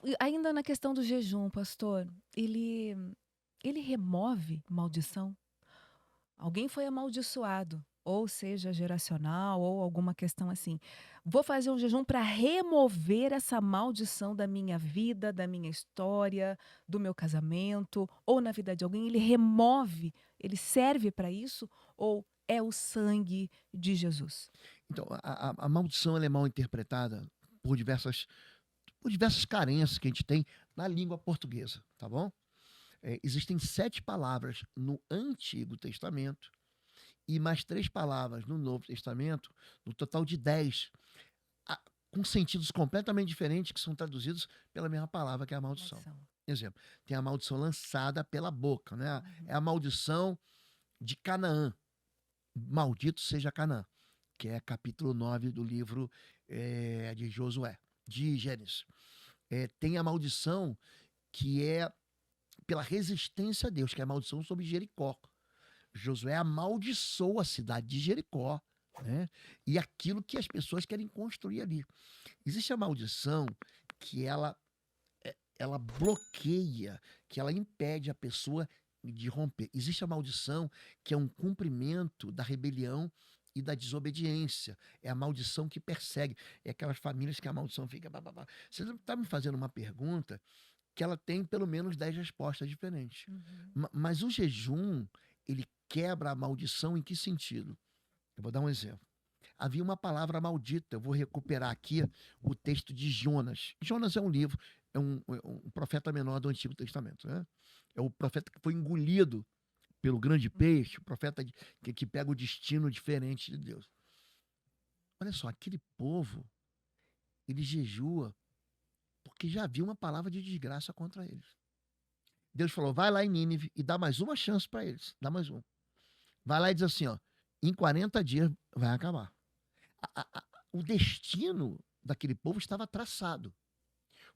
E ainda na questão do jejum, pastor, ele ele remove maldição? Alguém foi amaldiçoado, ou seja, geracional ou alguma questão assim. Vou fazer um jejum para remover essa maldição da minha vida, da minha história, do meu casamento ou na vida de alguém. Ele remove, ele serve para isso ou é o sangue de Jesus? Então, a maldição ela é mal interpretada por diversas carências que a gente tem na língua portuguesa, tá bom? Existem 7 palavras no Antigo Testamento e mais 3 palavras no Novo Testamento, no total de 10, a- com sentidos completamente diferentes que são traduzidos pela mesma palavra que é a maldição. Maldição. Exemplo, tem a maldição lançada pela boca, né? É Uhum. a maldição de Canaã. Maldito seja Canaã, que é capítulo 9 do livro de Josué, de Gênesis. Tem a maldição que é pela resistência a Deus, que é a maldição sobre Jericó. Josué amaldiçoou a cidade de Jericó, né? E aquilo que as pessoas querem construir ali. Existe a maldição que ela bloqueia, que ela impede a pessoa de romper. Existe a maldição que é um cumprimento da rebelião e da desobediência. É a maldição que persegue. É aquelas famílias que a maldição fica. Você está me fazendo uma pergunta que ela tem pelo menos 10 respostas diferentes. Uhum. Mas o jejum, ele quebra a maldição em que sentido? Eu vou dar um exemplo. Havia uma palavra maldita. Eu vou recuperar aqui o texto de Jonas. Jonas é um livro, é um profeta menor do Antigo Testamento, né? É o profeta que foi engolido pelo grande peixe, o profeta que pega o destino diferente de Deus. Olha só, aquele povo, ele jejua porque já havia uma palavra de desgraça contra eles. Deus falou: vai lá em Nínive e dá mais uma chance para eles. Dá mais um. Vai lá e diz assim: ó, em 40 dias vai acabar. O destino daquele povo estava traçado.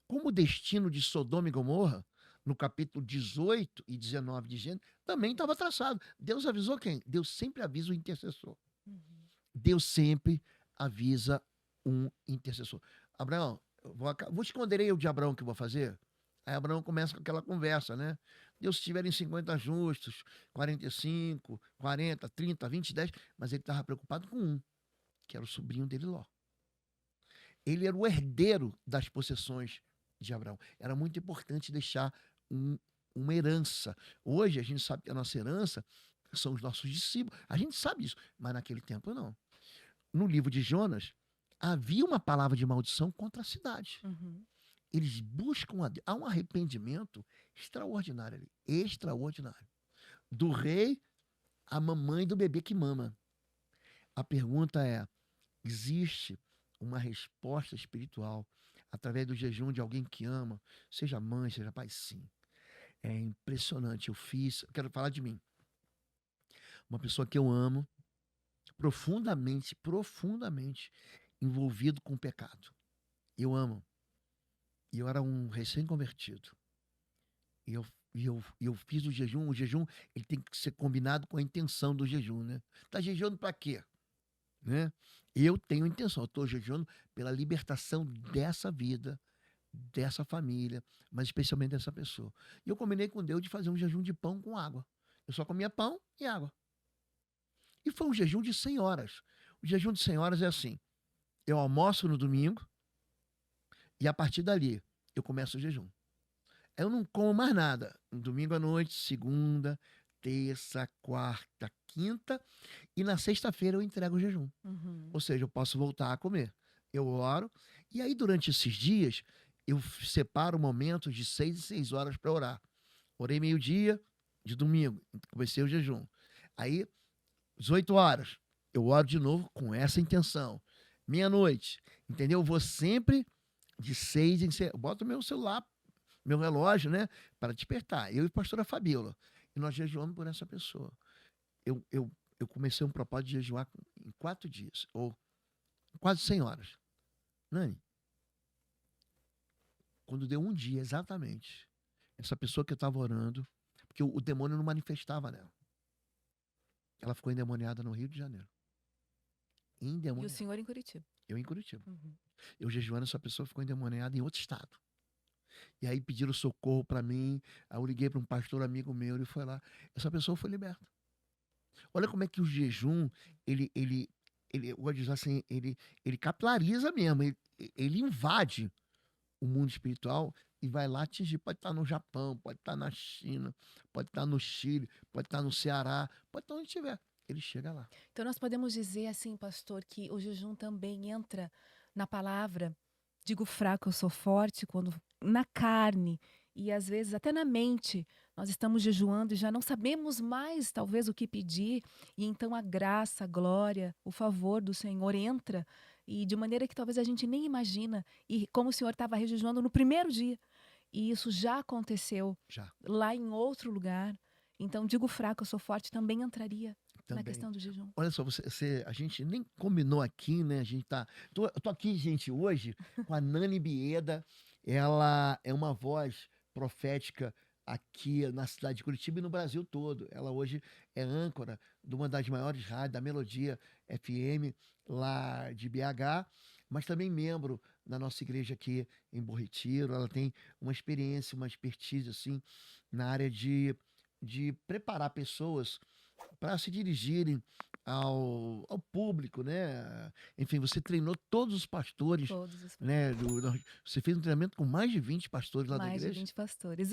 Como o destino de Sodoma e Gomorra, no capítulo 18 e 19 de Gênesis, também estava traçado. Deus avisou quem? Deus sempre avisa o intercessor. Uhum. Deus sempre avisa um intercessor. Abraão, vou esconder eu de Abraão que eu vou fazer? Aí Abraão começa com aquela conversa, né? Deus, se tiverem 50 justos, 45, 40, 30, 20, 10, mas ele estava preocupado com um, que era o sobrinho dele, Ló. Ele era o herdeiro das possessões de Abraão. Era muito importante deixar um, uma herança. Hoje a gente sabe que a nossa herança são os nossos discípulos. A gente sabe isso, mas naquele tempo não. No livro de Jonas, havia uma palavra de maldição contra a cidade. Uhum. Eles buscam a Deus. Há um arrependimento extraordinário ali. Extraordinário. Do rei à mamãe do bebê que mama. A pergunta é: existe uma resposta espiritual através do jejum de alguém que ama, seja mãe, seja pai? Sim. É impressionante. Eu quero falar de mim. Uma pessoa que eu amo, profundamente, profundamente envolvido com o pecado. Eu amo. E eu era um recém-convertido. E eu fiz o jejum. O jejum ele tem que ser combinado com a intenção do jejum, né? Tá jejuando para quê? Né? Eu tenho intenção. Eu estou jejuando pela libertação dessa vida, dessa família, mas especialmente dessa pessoa. E eu combinei com Deus de fazer um jejum de pão com água. Eu só comia pão e água. E foi um jejum de 100 horas. O jejum de 100 horas é assim: eu almoço no domingo e a partir dali eu começo o jejum. Eu não como mais nada. No domingo à noite, segunda, terça, quarta, quinta e na sexta-feira eu entrego o jejum. Uhum. Ou seja, eu posso voltar a comer. Eu oro e aí durante esses dias eu separo momentos de 6 em 6 horas para orar. Orei meio-dia de domingo, comecei o jejum. Aí, 18 horas, eu oro de novo com essa intenção. Meia-noite, entendeu? Eu vou sempre de 6 em 6. Eu boto meu celular, meu relógio, né? Para despertar. Eu e a pastora Fabíola. E nós jejuamos por essa pessoa. Eu, eu, eu comecei um propósito de jejuar em 4 dias, ou quase 100 horas. Nani, quando deu um dia exatamente, essa pessoa que eu estava orando, porque o demônio não manifestava nela. Ela ficou endemoniada no Rio de Janeiro. E o Endemoniada. senhor em Curitiba? Eu em Curitiba. Uhum. Eu jejuando, essa pessoa ficou endemoniada em outro estado. E aí pediram socorro para mim, aí eu liguei para um pastor amigo meu, ele foi lá, essa pessoa foi liberta. Olha como é que o jejum, eu gosto de dizer assim, ele capilariza mesmo, ele invade o mundo espiritual e vai lá atingir. Pode estar no Japão, pode estar na China, pode estar no Chile, pode estar no Ceará, pode estar onde estiver. Ele chega lá. Então nós podemos dizer assim, pastor, que o jejum também entra na palavra, digo fraco, eu sou forte, quando na carne e às vezes até na mente, nós estamos jejuando e já não sabemos mais talvez o que pedir, e então a graça, a glória, o favor do Senhor entra e de maneira que talvez a gente nem imagina, e como o Senhor estava jejuando no primeiro dia, e isso já aconteceu Já, lá em outro lugar. Então digo fraco, eu sou forte também entraria na também. questão do jejum. Olha só, a gente nem combinou aqui, né? A gente tá. Eu tô aqui, gente, hoje com a Nani Bieda. Ela é uma voz profética aqui na cidade de Curitiba e no Brasil todo. Ela hoje é âncora de uma das maiores rádios, da Melodia FM, lá de BH, mas também membro da nossa igreja aqui em Bom Retiro. Ela tem uma experiência, uma expertise, assim, na área de preparar pessoas para se dirigirem ao público, né? Enfim, você treinou todos os pastores, Todos os né? Você fez um treinamento com mais de 20 pastores lá da mais de igreja? 20 pastores.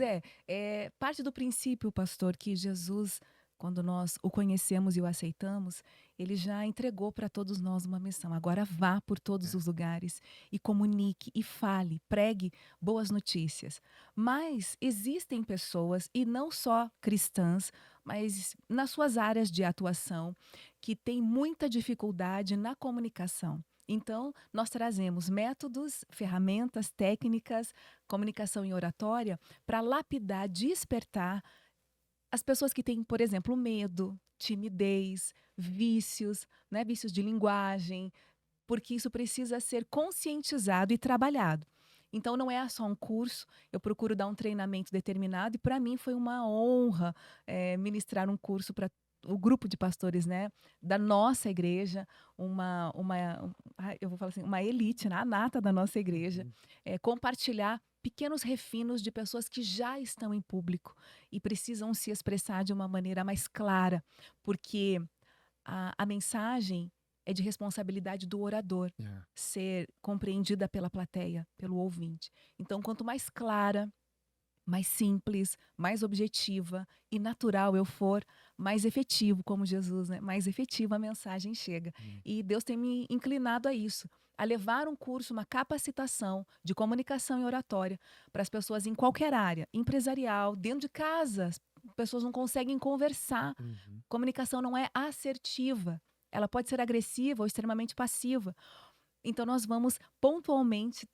É parte do princípio, pastor, que Jesus, quando nós o conhecemos e o aceitamos, ele já entregou para todos nós uma missão. Agora vá por todos É, os lugares e comunique e fale, pregue boas notícias. Mas existem pessoas, e não só cristãs, mas nas suas áreas de atuação, que têm muita dificuldade na comunicação. Então, nós trazemos métodos, ferramentas, técnicas, comunicação e oratória para lapidar, despertar as pessoas que têm, por exemplo, medo, timidez, vícios, né, vícios de linguagem, porque isso precisa ser conscientizado e trabalhado. Então não é só um curso, eu procuro dar um treinamento determinado e para mim foi uma honra ministrar um curso para o grupo de pastores, né, da nossa igreja, eu vou falar assim, uma elite, né, a nata da nossa igreja, uhum, compartilhar pequenos refinos de pessoas que já estão em público e precisam se expressar de uma maneira mais clara, porque a mensagem é de responsabilidade do orador é, ser compreendida pela plateia, pelo ouvinte. Então, quanto mais clara, mais simples, mais objetiva e natural eu for, mais efetivo, como Jesus, né? Mais efetiva a mensagem chega. hum, E Deus tem me inclinado a isso, a levar um curso, uma capacitação de comunicação e oratória para as pessoas em qualquer área, empresarial, dentro de casa. As pessoas não conseguem conversar. uhum. Comunicação não é assertiva. Ela pode ser agressiva ou extremamente passiva. Então, nós vamos pontualmente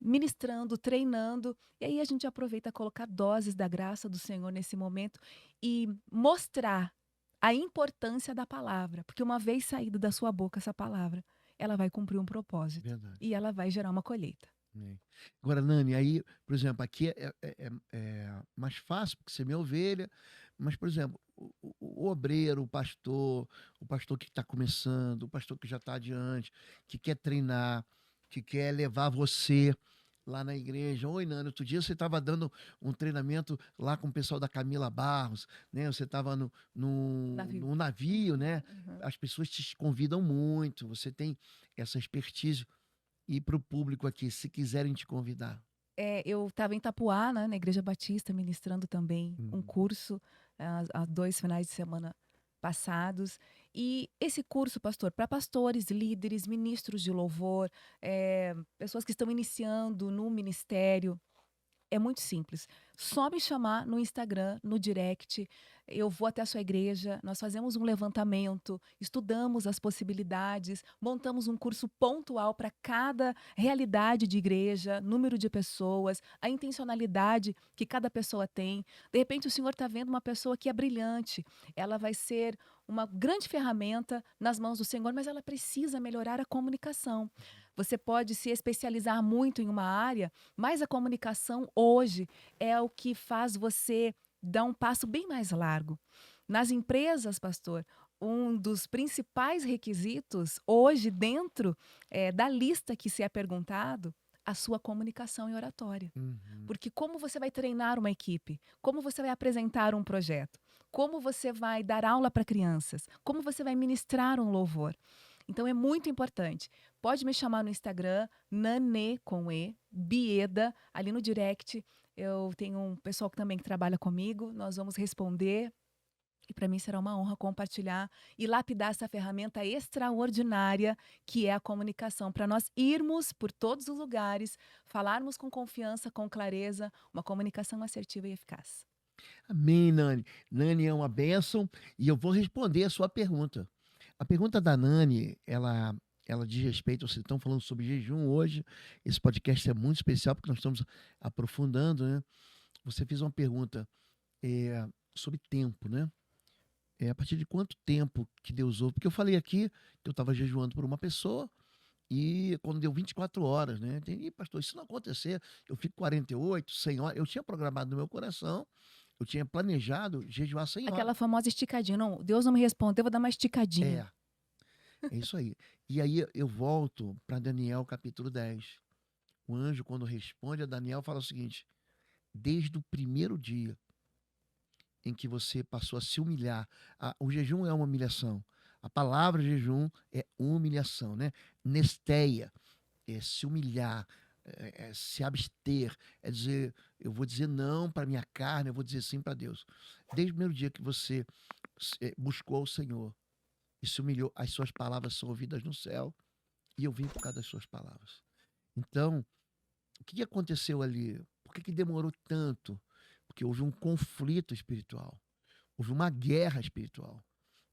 ministrando, treinando, e aí a gente aproveita colocar doses da graça do Senhor nesse momento e mostrar a importância da palavra, porque uma vez saída da sua boca essa palavra, ela vai cumprir um propósito Verdade. e ela vai gerar uma colheita. É. Agora, Nani, aí, por exemplo, aqui é mais fácil, porque você é minha ovelha, mas, por exemplo, o obreiro, o pastor que está começando, o pastor que já está adiante, que quer treinar, que quer levar você lá na igreja. Oi, Nani, outro dia você estava dando um treinamento lá com o pessoal da Camila Barros, né? Você estava Navio. no navio, né? Uhum. As pessoas te convidam muito, você tem essa expertise. E para o público aqui, se quiserem te convidar. Eu estava em Itapuá, né, na Igreja Batista, ministrando também um Uhum. curso há 2 finais de semana passados. E esse curso, pastor, para pastores, líderes, ministros de louvor, pessoas que estão iniciando no ministério, é muito simples. Só me chamar no Instagram, no direct. Eu vou até a sua igreja, nós fazemos um levantamento, estudamos as possibilidades, montamos um curso pontual para cada realidade de igreja, número de pessoas, a intencionalidade que cada pessoa tem. De repente, o Senhor está vendo uma pessoa que é brilhante, ela vai ser uma grande ferramenta nas mãos do Senhor, mas ela precisa melhorar a comunicação. Você pode se especializar muito em uma área, mas a comunicação hoje é o que faz você dar um passo bem mais largo. Nas empresas, pastor, um dos principais requisitos hoje dentro da lista que se é perguntado, a sua comunicação e oratória. Uhum. Porque como você vai treinar uma equipe? Como você vai apresentar um projeto? Como você vai dar aula para crianças? Como você vai ministrar um louvor? Então é muito importante. Pode me chamar no Instagram, Nane com E, Bieda, ali no direct. Eu tenho um pessoal que também trabalha comigo, nós vamos responder. E para mim será uma honra compartilhar e lapidar essa ferramenta extraordinária que é a comunicação, para nós irmos por todos os lugares, falarmos com confiança, com clareza, uma comunicação assertiva e eficaz. Amém, Nani. Nani é uma bênção e eu vou responder a sua pergunta. A pergunta da Nani, ela diz respeito, vocês estão falando sobre jejum hoje. Esse podcast é muito especial porque nós estamos aprofundando, né? Você fez uma pergunta sobre tempo, né? A partir de quanto tempo que Deus ouve? Porque eu falei aqui que eu estava jejuando por uma pessoa e quando deu 24 horas, né? Ih, pastor, isso não acontecer, eu fico 48, 100 horas. Eu tinha programado no meu coração, eu tinha planejado jejuar 100 horas. Aquela famosa esticadinha, não, Deus não me respondeu, eu vou dar uma esticadinha. É, é isso aí. E aí eu volto para Daniel capítulo 10. O anjo, quando responde a Daniel, fala o seguinte: desde o primeiro dia em que você passou a se humilhar, o jejum é uma humilhação. A palavra jejum é humilhação, né? Nesteia é se humilhar, é se abster, é dizer, eu vou dizer não para minha carne, eu vou dizer sim para Deus. Desde o primeiro dia que você buscou o Senhor e se humilhou, as suas palavras são ouvidas no céu e eu vim por causa das suas palavras. Então, o que aconteceu ali? Por que demorou tanto? Porque houve um conflito espiritual, houve uma guerra espiritual.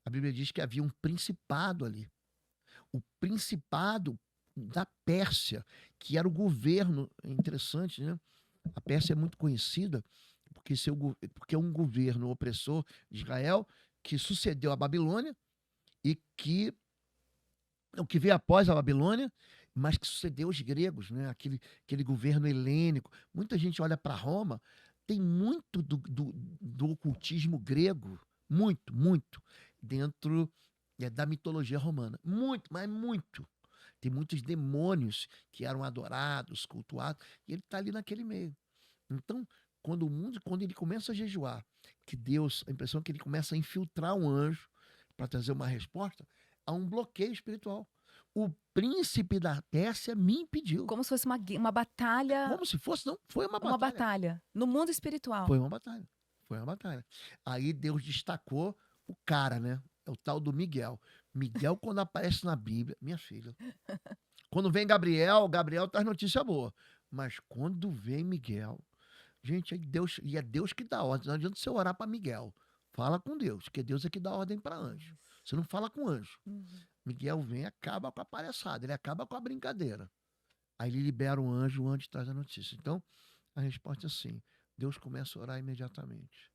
A Bíblia diz que havia um principado ali. O principado da Pérsia, que era o governo, é interessante, né? A Pérsia é muito conhecida porque é um governo opressor de Israel que sucedeu a Babilônia e que o que veio após a Babilônia, mas que sucedeu os gregos, né? Aquele governo helênico. Muita gente olha para Roma, tem muito do ocultismo grego, muito, muito, dentro da mitologia romana. Muito, mas muito. Tem muitos demônios que eram adorados, cultuados, e ele está ali naquele meio. Então, quando ele começa a jejuar, que Deus, a impressão é que ele começa a infiltrar um anjo para trazer uma resposta, há um bloqueio espiritual. O príncipe da Pérsia me impediu. Como se fosse uma batalha, Como se fosse, não, foi uma uma batalha. batalha no mundo espiritual. Foi uma batalha. Foi uma batalha. Aí Deus destacou o cara, né? É o tal do Miguel. Miguel, quando aparece na Bíblia, minha filha. Quando vem Gabriel, Gabriel traz notícia boa. Mas quando vem Miguel, gente, é Deus que dá ordem. Não adianta você orar para Miguel. Fala com Deus, porque Deus é que dá ordem para anjo. Você não fala com anjo. Uhum. Miguel vem e acaba com a palhaçada, ele acaba com a brincadeira. Aí ele libera o anjo traz a notícia. Então, a resposta é sim. Deus começa a orar imediatamente.